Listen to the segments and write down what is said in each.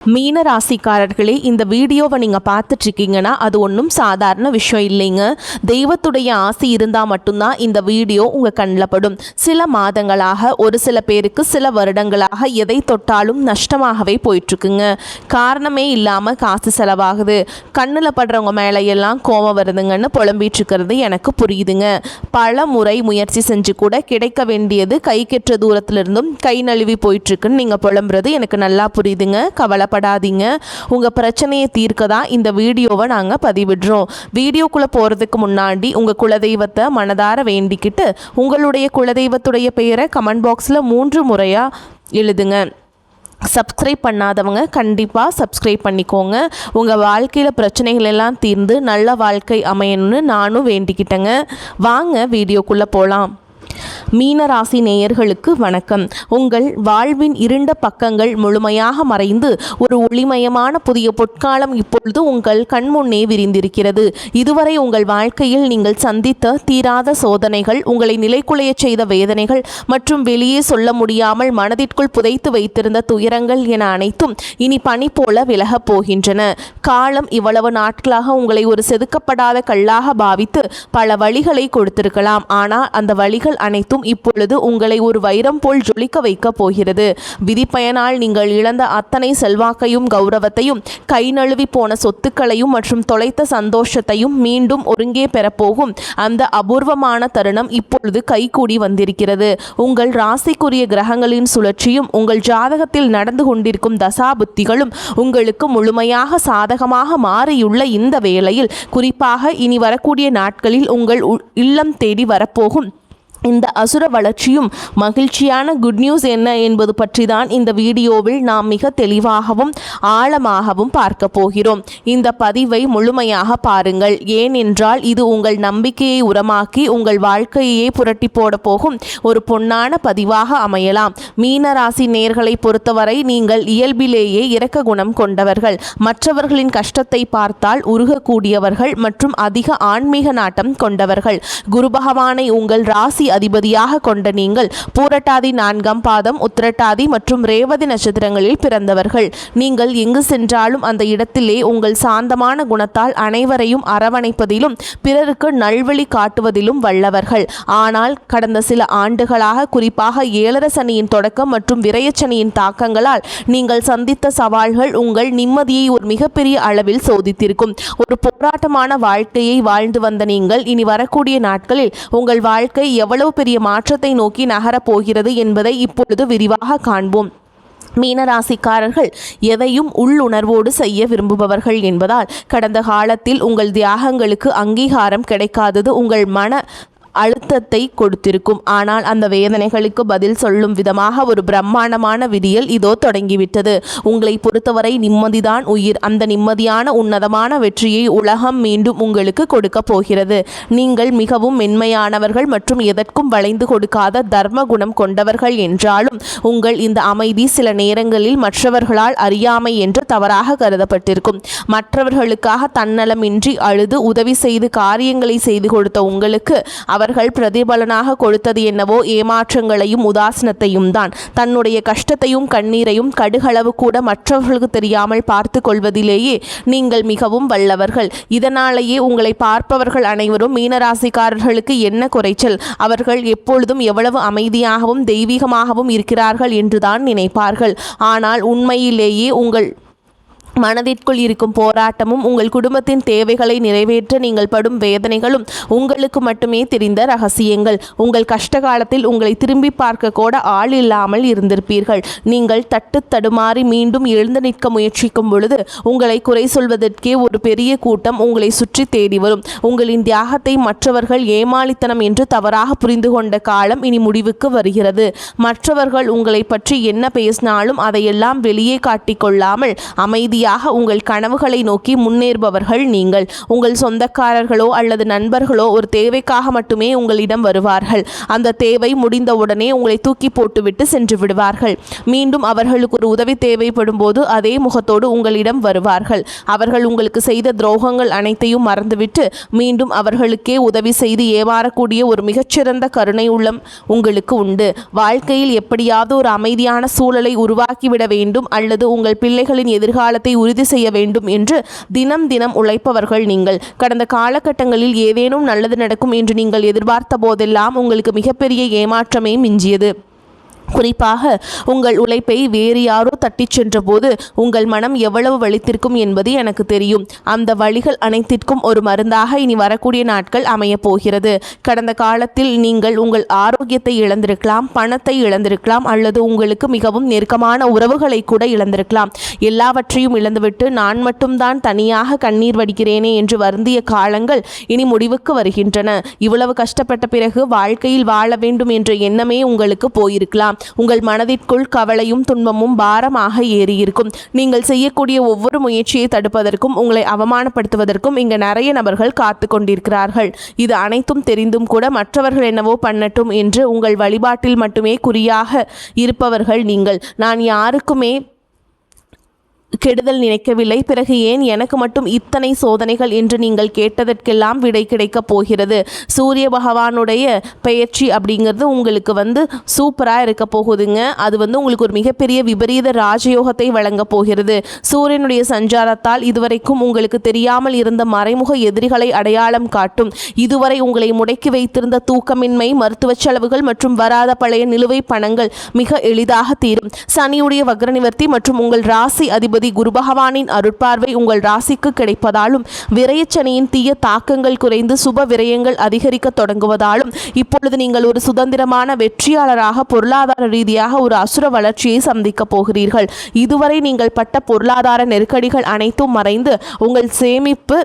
மீன ராசிக்காரர்களே, இந்த வீடியோவை நீங்கள் பார்த்துட்ருக்கீங்கன்னா அது ஒன்றும் சாதாரண விஷயம் இல்லைங்க. தெய்வத்துடைய ஆசி இருந்தால் மட்டும்தான் இந்த வீடியோ உங்கள் கண்ணில் படும். சில மாதங்களாக, ஒரு சில பேருக்கு சில வருடங்களாக எதை தொட்டாலும் நஷ்டமாகவே போயிட்டுருக்குங்க. காரணமே இல்லாமல் காசு செலவாகுது, கண்ணில் படுறவங்க மேலையெல்லாம் கோபம் வருதுங்கன்னு புலம்பிகிட்ருக்கிறது எனக்கு புரியுதுங்க. பல முறை முயற்சி செஞ்சு கூட கிடைக்க வேண்டியது கை கெட்ட தூரத்திலிருந்தும் கை நழுவி போயிட்டுருக்குன்னு நீங்கள் புலம்புறது எனக்கு நல்லா புரியுதுங்க. கவலைப்படாதீங்க, உங்கள் பிரச்சனையை தீர்க்க தான் இந்த வீடியோவை நாங்கள் பதிவிடுறோம். வீடியோக்குள்ளே போகிறதுக்கு முன்னாடி உங்கள் குலதெய்வத்தை மனதார வேண்டிக்கிட்டு உங்களுடைய குலதெய்வத்துடைய பெயரை கமெண்ட் பாக்ஸில் 3 முறையாக எழுதுங்க. சப்ஸ்கிரைப் பண்ணாதவங்க கண்டிப்பாக சப்ஸ்கிரைப் பண்ணிக்கோங்க. உங்கள் வாழ்க்கையில் பிரச்சனைகள் எல்லாம் தீர்ந்து நல்ல வாழ்க்கை அமையணும்னு நானும் வேண்டிக்கிட்டேங்க. வாங்க வீடியோக்குள்ளே போகலாம். மீனராசி நேயர்களுக்கு வணக்கம். உங்கள் வாழ்வின் இருண்ட பக்கங்கள் முழுமையாக மறைந்து ஒரு ஒளிமயமான புதிய பொற்காலம் இப்பொழுது உங்கள் கண்முன்னே விரிந்திருக்கிறது. இதுவரை உங்கள் வாழ்க்கையில் நீங்கள் சந்தித்த தீராத சோதனைகள், உங்களை நிலைக்குலைய செய்த வேதனைகள் மற்றும் வெளியே சொல்ல முடியாமல் மனதிற்குள் புதைத்து வைத்திருந்த துயரங்கள் என அனைத்தும் இனி பனி போல விலகப் போகின்றன. காலம் இவ்வளவு நாட்களாக உங்களை ஒரு செதுக்கப்படாத கல்லாக பாவித்து பல வழிகளை கொடுத்திருக்கலாம். ஆனால் அந்த வழிகள் அனைத்தும் இப்பொழுது உங்களை ஒரு வைரம் போல் ஜொலிக்க வைக்க போகிறது. விதிப்பயனால் நீங்கள் இழந்த அத்தனை செல்வாக்கையும் கௌரவத்தையும், கை நழுவி போன சொத்துக்களையும் மற்றும் தொலைத்த சந்தோஷத்தையும் மீண்டும் ஒருங்கே பெறப்போகும் அந்த அபூர்வமான தருணம் இப்பொழுது கைகூடி வந்திருக்கிறது. உங்கள் ராசிக்குரிய கிரகங்களின் சுழற்சியும் உங்கள் ஜாதகத்தில் நடந்து கொண்டிருக்கும் தசாபுத்திகளும் உங்களுக்கு முழுமையாக சாதகமாக மாறியுள்ள இந்த வேளையில், குறிப்பாக இனி வரக்கூடிய நாட்களில் உங்கள் இல்லம் தேடி வரப்போகும் இந்த அசுர வளர்ச்சியும் மகிழ்ச்சியான குட் நியூஸ் என்ன என்பது பற்றி தான் இந்த வீடியோவில் நாம் மிக தெளிவாகவும் ஆழமாகவும் பார்க்க போகிறோம். இந்த பதிவை முழுமையாக பாருங்கள். ஏனென்றால் இது உங்கள் நம்பிக்கையை உரமாக்கி உங்கள் வாழ்க்கையை புரட்டி போட போகும் ஒரு பொன்னான பதிவாக அமையலாம். மீனராசி நேயர்களை பொறுத்தவரை நீங்கள் இயல்பிலேயே இரக்க குணம் கொண்டவர்கள், மற்றவர்களின் கஷ்டத்தை பார்த்தால் உருகக்கூடியவர்கள் மற்றும் அதிக ஆன்மீக நாட்டம் கொண்டவர்கள். குரு பகவானை உங்கள் ராசி அதிபதியாக கொண்ட நீங்கள் பூரட்டாதி 4ஆம் பாதம், உத்திரட்டாதி மற்றும் ரேவதி நட்சத்திரங்களில் பிறந்தவர்கள். நீங்கள் எங்கு சென்றாலும் அந்த இடத்திலே உங்கள் சாந்தமான குணத்தால் அனைவரையும் அரவணைப்பதிலும் பிறருக்கு நல்வழி காட்டுவதிலும் வல்லவர்கள். ஆனால் கடந்த சில ஆண்டுகளாக, குறிப்பாக 7 சனியின் தொடக்கம் மற்றும் விரயச்சனியின் தாக்கங்களால் நீங்கள் சந்தித்த சவால்கள் உங்கள் நிம்மதியை ஒரு மிகப்பெரிய அளவில் சோதித்திருக்கும். ஒரு போராட்டமான வாழ்க்கையை வாழ்ந்து வந்த நீங்கள் இனி வரக்கூடிய நாட்களில் உங்கள் வாழ்க்கை எவ்வளவு பெரிய மாற்றத்தை நோக்கி நகரப் போகிறது என்பதை இப்பொழுது விரிவாக காண்போம். மீனராசிக்காரர்கள் எதையும் உள்ளுணர்வோடு செய்ய விரும்புபவர்கள் என்பதால் கடந்த காலத்தில் உங்கள் தியாகங்களுக்கு அங்கீகாரம் கிடைக்காதது உங்கள் மன அழுத்தத்தை கொடுத்திருக்கும். ஆனால் அந்த வேதனைகளுக்கு பதில் சொல்லும் விதமாக ஒரு பிரம்மாண்டமான விடியல் இதோ தொடங்கிவிட்டது. உங்களை பொறுத்தவரை நிம்மதிதான் உயிர். அந்த நிம்மதியான உன்னதமான வெற்றியை உலகம் மீண்டும் உங்களுக்கு கொடுக்க போகிறது. நீங்கள் மிகவும் மென்மையானவர்கள் மற்றும் எதற்கும் வளைந்து கொடுக்காத தர்ம குணம் கொண்டவர்கள் என்றாலும் உங்கள் இந்த அமைதி சில நேரங்களில் மற்றவர்களால் அறியாமை என்று தவறாக கருதப்பட்டிருக்கும். மற்றவர்களுக்காக தன்னலமின்றி அழுது உதவி செய்து காரியங்களை செய்து கொடுத்த உங்களுக்கு அவர்கள் பிரதிபலனாக கொடுத்தது என்னவோ ஏமாற்றங்களையும் உதாசனத்தையும் தான். தன்னுடைய கஷ்டத்தையும் கண்ணீரையும் கடுகளவு கூட மற்றவர்களுக்கு தெரியாமல் பார்த்து கொள்வதிலேயே நீங்கள் மிகவும் வல்லவர்கள். இதனாலேயே உங்களை பார்ப்பவர்கள் அனைவரும் மீனராசிக்காரர்களுக்கு என்ன குறைச்சல், அவர்கள் எப்பொழுதும் எவ்வளவு அமைதியாகவும் தெய்வீகமாகவும் இருக்கிறார்கள் என்றுதான் நினைப்பார்கள். ஆனால் உண்மையிலேயே உங்கள் மனதிற்குள் இருக்கும் போராட்டமும் உங்கள் குடும்பத்தின் தேவைகளை நிறைவேற்ற நீங்கள் படும் வேதனைகளும் உங்களுக்கு மட்டுமே தெரிந்த ரகசியங்கள். உங்கள் கஷ்ட காலத்தில் உங்களை திரும்பி பார்க்க கூட ஆள் இல்லாமல் இருந்திருப்பீர்கள். நீங்கள் தட்டு தடுமாறி மீண்டும் எழுந்து நிற்க முயற்சிக்கும் பொழுது உங்களை குறை சொல்வதற்கே ஒரு பெரிய கூட்டம் உங்களை சுற்றி தேடி வரும். உங்களின் தியாகத்தை மற்றவர்கள் ஏமாளித்தனம் என்று தவறாக புரிந்து கொண்ட காலம் இனி முடிவுக்கு வருகிறது. மற்றவர்கள் உங்களை பற்றி என்ன பேசினாலும் அதையெல்லாம் வெளியே காட்டிக்கொள்ளாமல் அமைதி அமைதியாக உங்கள் கனவுகளை நோக்கி முன்னேறுபவர்கள் நீங்கள். உங்கள் சொந்தக்காரர்களோ அல்லது நண்பர்களோ ஒரு தேவைக்காக மட்டுமே உங்களிடம் வருவார்கள். அந்த தேவை முடிந்தவுடனே உங்களை தூக்கி போட்டுவிட்டு சென்று விடுவார்கள். மீண்டும் அவர்களுக்கு ஒரு உதவி தேவைப்படும் போது அதே முகத்தோடு உங்களிடம் வருவார்கள். அவர்கள் உங்களுக்கு செய்த துரோகங்கள் அனைத்தையும் மறந்துவிட்டு மீண்டும் அவர்களுக்கே உதவி செய்து ஏமாறக்கூடிய ஒரு மிகச்சிறந்த கருணை உள்ளம் உங்களுக்கு உண்டு. வாழ்க்கையில் எப்படியாவது ஒரு அமைதியான சூழலை உருவாக்கிவிட வேண்டும் அல்லது உங்கள் பிள்ளைகளின் எதிர்காலத்தை உறுதி செய்ய வேண்டும் என்று தினம் தினம் உழைப்பவர்கள் நீங்கள். கடந்த காலகட்டங்களில் ஏதேனும் நல்லது நடக்கும் என்று நீங்கள் எதிர்பார்த்த போதெல்லாம் உங்களுக்கு மிகப்பெரிய ஏமாற்றமே மிஞ்சியது. குறிப்பாக உங்கள் உழைப்பை வேறு யாரோ தட்டிச் சென்ற போது உங்கள் மனம் எவ்வளவு வலித்திருக்கும் என்பது எனக்கு தெரியும். அந்த வலிகள் அனைத்திற்கும் ஒரு மருந்தாக இனி வரக்கூடிய நாட்கள் அமையப் போகிறது. கடந்த காலத்தில் நீங்கள் உங்கள் ஆரோக்கியத்தை இழந்திருக்கலாம், பணத்தை இழந்திருக்கலாம், அல்லது உங்களுக்கு மிகவும் நெருக்கமான உறவுகளை கூட இழந்திருக்கலாம். எல்லாவற்றையும் இழந்துவிட்டு நான் மட்டும்தான் தனியாக கண்ணீர் வடிக்கிறேனே என்று வருந்திய காலங்கள் இனி முடிவுக்கு வருகின்றன. இவ்வளவு கஷ்டப்பட்ட பிறகு வாழ்க்கையில் வாழ வேண்டும் என்ற எண்ணமே உங்களுக்கு போயிருக்கலாம். உங்கள் மனதிற்குள் கவலையும் துன்பமும் பாரமாக ஏறியிருக்கும். நீங்கள் செய்யக்கூடிய ஒவ்வொரு முயற்சியை தடுப்பதற்கும் உங்களை அவமானப்படுத்துவதற்கும் இங்கு நிறைய நபர்கள் காத்து கொண்டிருக்கிறார்கள். இது அனைத்தும் தெரிந்தும் கூட மற்றவர்கள் என்னவோ பண்ணட்டும் என்று உங்கள் வழிபாட்டில் மட்டுமே குறியாக இருப்பவர்கள் நீங்கள். நான் யாருக்குமே கெடுதல் நினைக்கவில்லை, பிறகு ஏன் எனக்கு மட்டும் இத்தனை சோதனைகள் என்று நீங்கள் கேட்டதற்கெல்லாம் விடை கிடைக்கப் போகிறது. சூரிய பகவானுடைய பெயர்ச்சி அப்படிங்கிறது உங்களுக்கு சூப்பராக இருக்க போகுதுங்க. அது உங்களுக்கு ஒரு மிகப்பெரிய விபரீத ராஜயோகத்தை வழங்க போகிறது. சூரியனுடைய சஞ்சாரத்தால் இதுவரைக்கும் உங்களுக்கு தெரியாமல் இருந்த மறைமுக எதிரிகளை அடையாளம் காட்டும். இதுவரை உங்களை முடக்கி வைத்திருந்த தூக்கமின்மை, மருத்துவ செலவுகள் மற்றும் வராத பழைய நிலுவை பணங்கள் மிக எளிதாக தீரும். சனியுடைய வக்ர நிவர்த்தி மற்றும் உங்கள் ராசி அதிபதி குரு பகவானின் அருட்பார்வை உங்கள் ராசிக்கு கிடைப்பதாலும் விரயச்சனியின் தீய தாக்கங்கள் குறைந்து சுப விரயங்கள் அதிகரிக்க தொடங்குவதாலும் இப்பொழுது நீங்கள் ஒரு சுதந்திரமான வெற்றியாளராக பொருளாதார ரீதியாக ஒரு அசுர வளர்ச்சியை சந்திக்க போகிறீர்கள். இதுவரை நீங்கள் பட்ட பொருளாதார நெருக்கடிகள் அனைத்தும் மறைந்து உங்கள் சேமிப்பு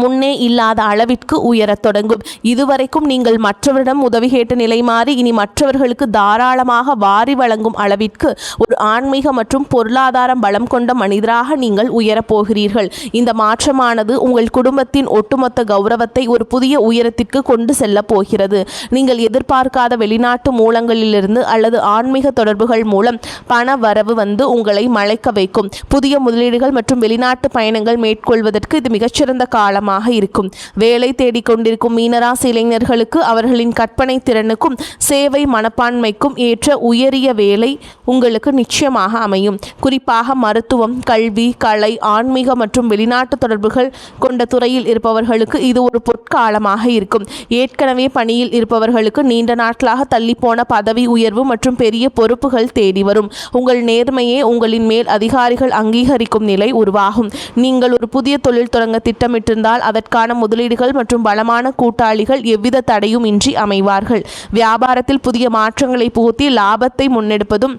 முன்னே இல்லாத அளவிற்கு உயரத் தொடங்கும். இதுவரைக்கும் நீங்கள் மற்றவரிடம் உதவி கேட்ட நிலை மாறி இனி மற்றவர்களுக்கு தாராளமாக வாரி வழங்கும் அளவிற்கு ஒரு ஆன்மீக மற்றும் பொருளாதார பலம் கொண்ட மனிதராக நீங்கள் உயரப்போகிறீர்கள். இந்த மாற்றமானது உங்கள் குடும்பத்தின் ஒட்டுமொத்த கௌரவத்தை ஒரு புதிய உயரத்திற்கு கொண்டு செல்ல போகிறது. நீங்கள் எதிர்பார்க்காத வெளிநாட்டு மூலங்களிலிருந்து அல்லது ஆன்மீக தொடர்புகள் மூலம் பண வரவு உங்களை மலைக்க வைக்கும். புதிய முதலீடுகள் மற்றும் வெளிநாட்டு பயணங்கள் மேற்கொள்வதற்கு இது மிகச்சிறந்த காலம் இருக்கும். வேலை தேடிக்கொண்டிருக்கும் மீனராசி இளைஞர்களுக்கு அவர்களின் கற்பனை திறனுக்கும் சேவை மனப்பான்மைக்கும் ஏற்ற உயரிய வேலை உங்களுக்கு நிச்சயமாக அமையும். குறிப்பாக மருத்துவம், கல்வி, கலை, ஆன்மீக மற்றும் வெளிநாட்டு தொடர்புகள் கொண்ட துறையில் இருப்பவர்களுக்கு இது ஒரு பொற்காலமாக இருக்கும். ஏற்கனவே பணியில் இருப்பவர்களுக்கு நீண்ட நாட்களாக தள்ளிப்போன பதவி உயர்வு மற்றும் பெரிய பொறுப்புகள் தேடி வரும். உங்கள் நேர்மையே உங்களின் மேல் அதிகாரிகள் அங்கீகரிக்கும் நிலை உருவாகும். நீங்கள் ஒரு புதிய தொழில் தொடங்க திட்டமிட்டிருந்தால் அதற்கான முதலீடுகள் மற்றும் பலமான கூட்டாளிகள் எவ்வித தடையும் இன்றி அமைவார்கள். வியாபாரத்தில் புதிய மாற்றங்களை புகுத்தி லாபத்தை முன்னெடுப்பதும்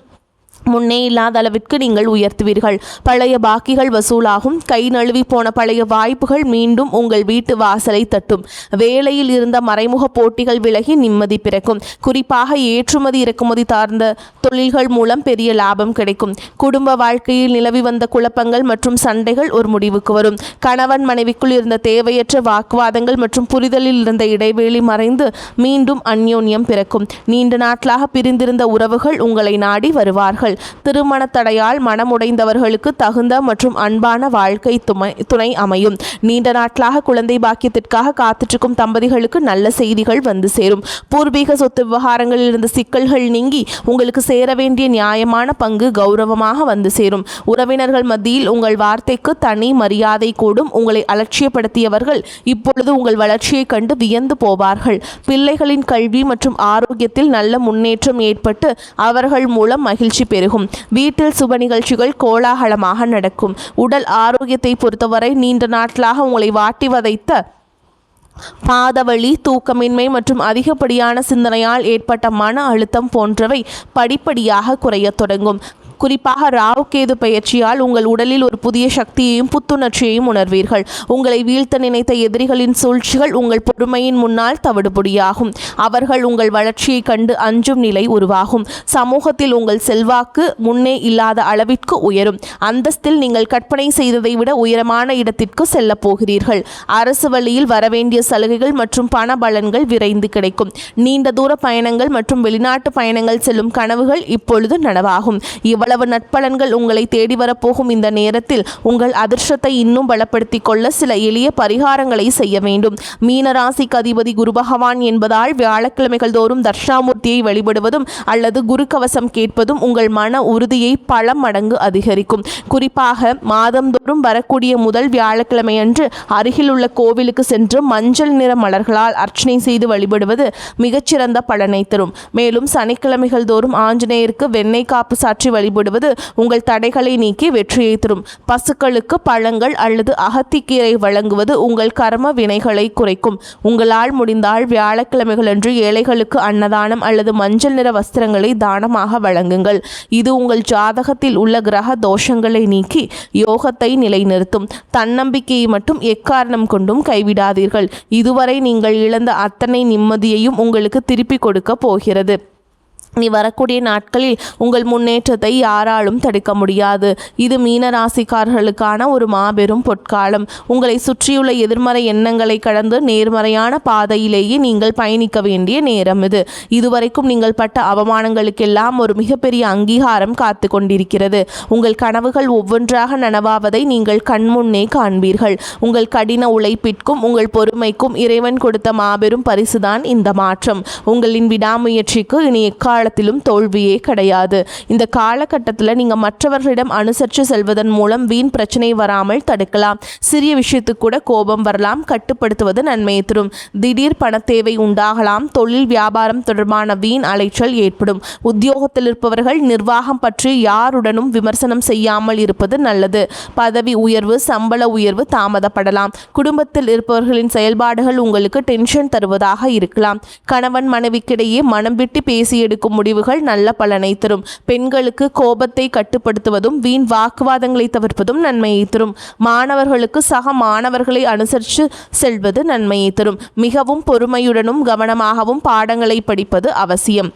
முன்னே இல்லாத அளவிற்கு நீங்கள் உயர்த்துவீர்கள். பழைய பாக்கிகள் வசூலாகும். கை நழுவி போன பழைய வாய்ப்புகள் மீண்டும் உங்கள் வீட்டு வாசலை தட்டும். வேலையில் இருந்த மறைமுக போட்டிகள் விலகி நிம்மதி பிறக்கும். குறிப்பாக ஏற்றுமதி இறக்குமதி சார்ந்த தொழில்கள் மூலம் பெரிய லாபம் கிடைக்கும். குடும்ப வாழ்க்கையில் நிலவி வந்த குழப்பங்கள் மற்றும் சண்டைகள் ஒரு முடிவுக்கு வரும். கணவன் மனைவிக்குள் இருந்த தேவையற்ற வாக்குவாதங்கள் மற்றும் புரிதலில் இருந்த இடைவெளி மறைந்து மீண்டும் அந்யோன்யம் பிறக்கும். நீண்ட நாட்களாக பிரிந்திருந்த உறவுகள் உங்களை நாடி வருவார்கள். திருமண தடையால் மனமுடைந்தவர்களுக்கு தகுந்த மற்றும் அன்பான வாழ்க்கை துணை அமையும். நீண்ட நாட்களாக குழந்தை பாக்கியத்திற்காக காத்திருக்கும் தம்பதிகளுக்கு நல்ல செய்திகள் சேரும். பூர்வீக சொத்து விவகாரங்களில் இருந்த சிக்கல்கள் நீங்கி உங்களுக்கு சேர வேண்டிய நியாயமான பங்கு கௌரவமாக சேரும். உறவினர்கள் மத்தியில் உங்கள் வார்த்தைக்கு தனி மரியாதை கூடும். உங்களை அலட்சியப்படுத்தியவர்கள் இப்பொழுது உங்கள் வளர்ச்சியை கண்டு வியந்து போவார்கள். பிள்ளைகளின் கல்வி மற்றும் ஆரோக்கியத்தில் நல்ல முன்னேற்றம் ஏற்பட்டு அவர்கள் மூலம் மகிழ்ச்சி பெறும். வீட்டில் சுப நிகழ்ச்சிகள் கோலாகலமாக நடக்கும். உடல் ஆரோக்கியத்தை பொறுத்தவரை நீண்ட நாட்களாக உங்களை வாட்டி வதைத்த பாதவலி, தூக்கமின்மை மற்றும் அதிகப்படியான சிந்தனையால் ஏற்பட்ட மன அழுத்தம் போன்றவை படிப்படியாக குறையத் தொடங்கும். குறிப்பாக ராகு கேது பயிற்சியால் உங்கள் உடலில் ஒரு புதிய சக்தியையும் புத்துணர்ச்சியையும் உணர்வீர்கள். உங்களை வீழ்த்த நினைத்த எதிரிகளின் சூழ்ச்சிகள் உங்கள் பொறுமையின் முன்னால் தவிடுபொடியாகும். அவர்கள் உங்கள் வளர்ச்சியை கண்டு அஞ்சும் நிலை உருவாகும். சமூகத்தில் உங்கள் செல்வாக்கு முன்னே இல்லாத அளவிற்கு உயரும். அந்தஸ்தில் நீங்கள் கற்பனை செய்ததை விட உயரமான இடத்திற்கு செல்ல போகிறீர்கள். அரசு வழியில் வரவேண்டிய சலுகைகள் மற்றும் பண பலன்கள் விரைந்து கிடைக்கும். நீண்ட தூர பயணங்கள் மற்றும் வெளிநாட்டு பயணங்கள் செல்லும் கனவுகள் இப்பொழுது நனவாகும். இவ்வளவு நற்பலன்கள் உங்களை தேடி வரப்போகும் இந்த நேரத்தில் உங்கள் அதிர்ஷ்டத்தை இன்னும் பலப்படுத்திக் கொள்ள சில எளிய பரிகாரங்களை செய்ய வேண்டும். மீனராசிக்கு அதிபதி குரு பகவான் என்பதால் வியாழக்கிழமைகள் தோறும் தட்சிணாமூர்த்தியை வழிபடுவதும் அல்லது குரு கவசம் கேட்பதும் உங்கள் மன உறுதியை பல மடங்கு அதிகரிக்கும். குறிப்பாக மாதந்தோறும் வரக்கூடிய முதல் வியாழக்கிழமை அன்று அருகில் உள்ள கோவிலுக்கு சென்று மஞ்சள் நிற மலர்களால் அர்ச்சனை செய்து வழிபடுவது மிகச்சிறந்த பலனை தரும். மேலும் சனிக்கிழமைகள் தோறும் ஆஞ்சநேயருக்கு வெண்ணெய் காப்பு சாற்றி வழிபடுவது உங்கள் தடைகளை நீக்கி வெற்றியை தரும். பசுக்களுக்கு பழங்கள் அல்லது அகத்திக்கீரை வழங்குவது உங்கள் கர்ம வினைகளை குறைக்கும். உங்களால் முடிந்தால் வியாழக்கிழமைகள் அன்று ஏழைகளுக்கு அன்னதானம் அல்லது மஞ்சள் நிற வஸ்திரங்களை தானமாக வழங்குங்கள். இது உங்கள் ஜாதகத்தில் உள்ள கிரக தோஷங்களை நீக்கி யோகத்தை நிலைநிறுத்தும். தன்னம்பிக்கையை மட்டும் எக்காரணம் கொண்டும் கைவிடாதீர்கள். இதுவரை நீங்கள் இழந்த அத்தனை நிம்மதியையும் உங்களுக்கு திருப்பி கொடுக்க போகிறது. நீ வரக்கூடிய நாட்களில் உங்கள் முன்னேற்றத்தை யாராலும் தடுக்க முடியாது. இது மீனராசிக்காரர்களுக்கான ஒரு மாபெரும் பொற்காலம். உங்களை சுற்றியுள்ள எதிர்மறை எண்ணங்களை கடந்து நேர்மறையான பாதையிலேயே நீங்கள் பயணிக்க வேண்டிய நேரம் இது. இதுவரைக்கும் நீங்கள் பட்ட அவமானங்களுக்கெல்லாம் ஒரு மிகப்பெரிய அங்கீகாரம் காத்து கொண்டிருக்கிறது. உங்கள் கனவுகள் ஒவ்வொன்றாக நனவாவதை நீங்கள் கண்முன்னே காண்பீர்கள். உங்கள் கடின உழைப்பிற்கும் உங்கள் பொறுமைக்கும் இறைவன் கொடுத்த மாபெரும் பரிசுதான் இந்த மாற்றம். உங்களின் விடாமுயற்சிக்கு இனி காலத்திலும் தோல்வியே கிடையாது. இந்த காலகட்டத்தில் நீங்க மற்றவர்களிடம் அனுசரித்து செல்வதன் மூலம் வீண் பிரச்சனை வராமல் தடுக்கலாம். சிறிய விஷயத்துக்கு கூட கோபம் வரலாம். கட்டுப்படுத்துவது நன்மையை தரும். திடீர் பண தேவை உண்டாகலாம். தொழில் வியாபாரம் தொடர்பான வீண் அலைச்சல் ஏற்படும். உத்தியோகத்தில் இருப்பவர்கள் நிர்வாகம் பற்றி யாருடனும் விமர்சனம் செய்யாமல் இருப்பது நல்லது. பதவி உயர்வு சம்பள உயர்வு தாமதப்படலாம். குடும்பத்தில் இருப்பவர்களின் செயல்பாடுகள் உங்களுக்கு டென்ஷன் தருவதாக இருக்கலாம். கணவன் மனைவிக்கிடையே மனம் விட்டு பேசி எடுக்கும் முடிவுகள் நல்ல பலனை தரும். பெண்களுக்கு கோபத்தை கட்டுப்படுத்துவதும் வீண் வாக்குவாதங்களை தவிர்ப்பதும் நன்மையை தரும். மாணவர்களுக்கு சக மாணவர்களை அனுசரித்து செல்வது நன்மையை தரும். மிகவும் பொறுமையுடனும் கவனமாகவும் பாடங்களை படிப்பது அவசியம்.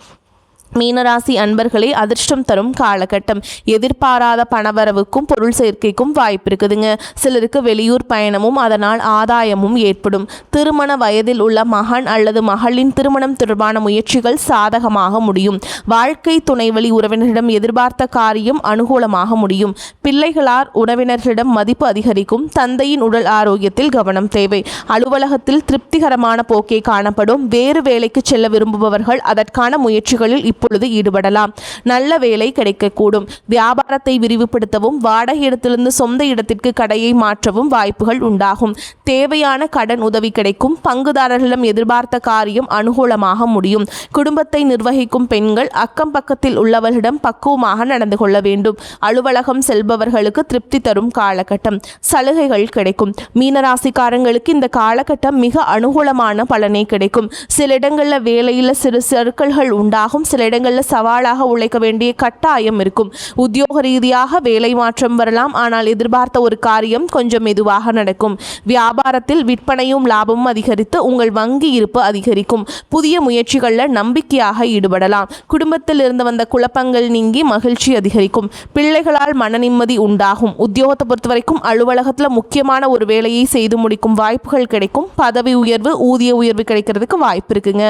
மீனராசி அன்பர்களே, அதிர்ஷ்டம் தரும் காலகட்டம். எதிர்பாராத பணவரவுக்கும் பொருள் சேர்க்கைக்கும் வாய்ப்பு இருக்குதுங்க. சிலருக்கு வெளியூர் பயணமும் அதனால் ஆதாயமும் ஏற்படும். திருமண வயதில் உள்ள மகன் அல்லது மகளின் திருமணம் தொடர்பான முயற்சிகள் சாதகமாக முடியும். வாழ்க்கை துணைவழி உறவினரிடம் எதிர்பார்த்த காரியம் அனுகூலமாக முடியும். பிள்ளைகளால் உறவினர்களிடம் மதிப்பு அதிகரிக்கும். தந்தையின் உடல் ஆரோக்கியத்தில் கவனம் தேவை. அலுவலகத்தில் திருப்திகரமான போக்கே காணப்படும். வேறு வேலைக்கு செல்ல விரும்புபவர்கள் அதற்கான முயற்சிகளில் இப்பொழுது ஈடுபடலாம். நல்ல வேலை கிடைக்கக்கூடும். வியாபாரத்தை விரிவுபடுத்தவும் வாடகை இடத்திலிருந்து சொந்த இடத்திற்கு கடையை மாற்றவும் வாய்ப்புகள் உண்டாகும். தேவையான கடன் உதவி கிடைக்கும். பங்குதாரர்களிடம் எதிர்பார்த்த காரியம் அனுகூலமாக முடியும். குடும்பத்தை நிர்வகிக்கும் பெண்கள் அக்கம் பக்கத்தில் உள்ளவர்களிடம் பக்குவமாக நடந்து கொள்ள வேண்டும். அலுவலகம் செல்பவர்களுக்கு திருப்தி தரும் காலகட்டம். சலுகைகள் கிடைக்கும். மீனராசிக்காரங்களுக்கு இந்த காலகட்டம் மிக அனுகூலமான பலனை கிடைக்கும். சில இடங்களில் வேலையில் சிறு சறுக்கல்கள் உண்டாகும். சில இடங்களில் சவாலாக உழைக்க வேண்டிய கட்டாயம் இருக்கும். உத்தியோக ரீதியாக வேலை மாற்றம் வரலாம். ஆனால் எதிர்பார்த்த ஒரு காரியம் கொஞ்சம் மெதுவாக நடக்கும். வியாபாரத்தில் விற்பனையும் லாபமும் அதிகரித்து உங்கள் வங்கி இருப்பு அதிகரிக்கும். புதிய முயற்சிகளில் நம்பிக்கையாக ஈடுபடலாம். குடும்பத்தில் இருந்து வந்த குழப்பங்கள் நீங்கி மகிழ்ச்சி அதிகரிக்கும். பிள்ளைகளால் மன நிம்மதி உண்டாகும். உத்தியோகத்தை பொறுத்தவரைக்கும் அலுவலகத்தில் முக்கியமான ஒரு வேலையை செய்து முடிக்கும் வாய்ப்புகள் கிடைக்கும். பதவி உயர்வு ஊதிய உயர்வு கிடைக்கிறதுக்கு வாய்ப்பு இருக்குங்க.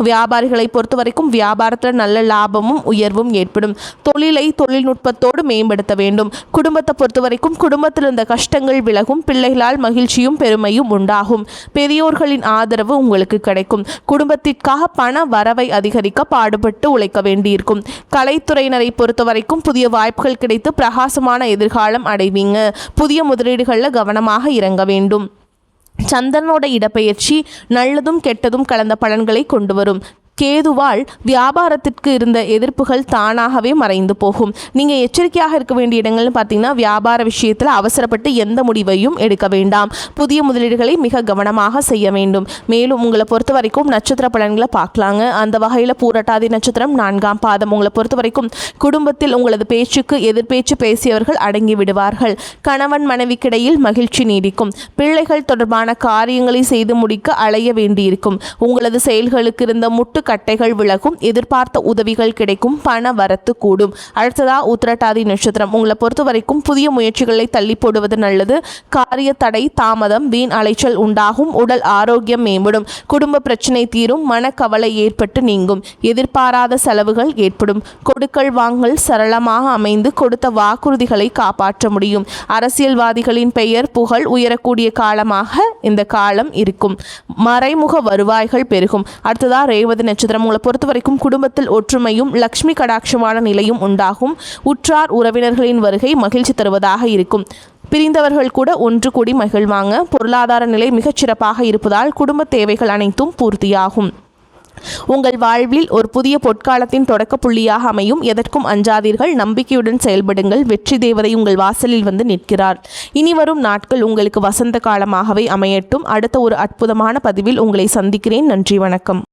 வியாபாரிகளை பொறுத்தவரைக்கும் வியாபாரத்தில் நல்ல லாபமும் உயர்வும் ஏற்படும். தொழிலை தொழில்நுட்பத்தோடு மேம்படுத்த வேண்டும். குடும்பத்தை பொறுத்தவரைக்கும் குடும்பத்தில் இருந்த கஷ்டங்கள் விலகும். பிள்ளைகளால் மகிழ்ச்சியும் பெருமையும் உண்டாகும். பெரியோர்களின் ஆதரவு உங்களுக்கு கிடைக்கும். குடும்பத்திற்காக பண வரவை அதிகரிக்க பாடுபட்டு உழைக்க வேண்டியிருக்கும். கலைத்துறையினரை பொறுத்தவரைக்கும் புதிய வாய்ப்புகள் கிடைத்து பிரகாசமான எதிர்காலம் அடைவீங்க. புதிய முதலீடுகளில் கவனமாக இறங்க வேண்டும். சந்திரனோட இடப்பெயர்ச்சி நல்லதும் கெட்டதும் கலந்த பலன்களை கொண்டு வரும். கேதுவால் வியாபாரத்திற்கு இருந்த எதிர்ப்புகள் தானாகவே மறைந்து போகும். நீங்கள் எச்சரிக்கையாக இருக்க வேண்டிய இடங்கள்னு பார்த்தீங்கன்னா, வியாபார விஷயத்தில் அவசரப்பட்டு எந்த முடிவையும் எடுக்க வேண்டாம். புதிய முதலீடுகளை மிக கவனமாக செய்ய வேண்டும். மேலும் உங்களை பொறுத்த வரைக்கும் நட்சத்திர பலன்களை பார்க்கலாங்க. அந்த வகையில் பூரட்டாதி நட்சத்திரம் 4ஆம் பாதம். உங்களை பொறுத்த வரைக்கும் குடும்பத்தில் உங்களது பேச்சுக்கு எதிர்பேச்சு பேசியவர்கள் அடங்கி விடுவார்கள். கணவன் மனைவிக்கிடையில் மகிழ்ச்சி நீடிக்கும். பிள்ளைகள் தொடர்பான காரியங்களை செய்து முடிக்க அலைய வேண்டியிருக்கும். உங்களது செயல்களுக்கு இருந்த முட்டுக்கட்டைகள் விலகும். எதிர்பார்த்த உதவிகள் கிடைக்கும். பண வரத்து கூடும். அடுத்ததா உத்திரட்டாதி நட்சத்திரம். உங்களை பொறுத்த வரைக்கும் புதிய முயற்சிகளை தள்ளி போடுவது நல்லது. காரிய தடை தாமதம் வீண் அலைச்சல் உண்டாகும். உடல் ஆரோக்கியம் மேம்படும். குடும்ப பிரச்சனை தீரும். மனக்கவலை ஏற்பட்டு நீங்கும். எதிர்பாராத செலவுகள் ஏற்படும். கொடுக்கல் வாங்கல் சரளமாக அமைந்து கொடுத்த வாக்குறுதிகளை காப்பாற்ற முடியும். அரசியல்வாதிகளின் பெயர் புகழ் உயரக்கூடிய காலமாக இந்த காலம் இருக்கும். மறைமுக வருவாய்கள் பெருகும். அடுத்ததா ரேவதி நட்சத்திரம். உங்களை பொறுத்த வரைக்கும் குடும்பத்தில் ஒற்றுமையும் லக்ஷ்மி கடாட்சமான நிலையும் உண்டாகும். உற்றார் உறவினர்களின் வருகை மகிழ்ச்சி தருவதாக இருக்கும். பிரிந்தவர்கள் கூட ஒன்று கூடி மகிழ்வாங்க. பொருளாதார நிலை மிகச்சிறப்பாக இருப்பதால் குடும்ப தேவைகள் அனைத்தும் பூர்த்தியாகும். உங்கள் வாழ்வில் ஒரு புதிய பொற்காலத்தின் தொடக்க புள்ளியாக அமையும். எதற்கும் அஞ்சாதீர்கள். நம்பிக்கையுடன் செயல்படுங்கள். வெற்றி தேவதை உங்கள் வாசலில் வந்து நிற்கிறார். இனி வரும் நாட்கள் உங்களுக்கு வசந்த காலமாகவே அமையட்டும். அடுத்த ஒரு அற்புதமான பதிவில் உங்களை சந்திக்கிறேன். நன்றி, வணக்கம்.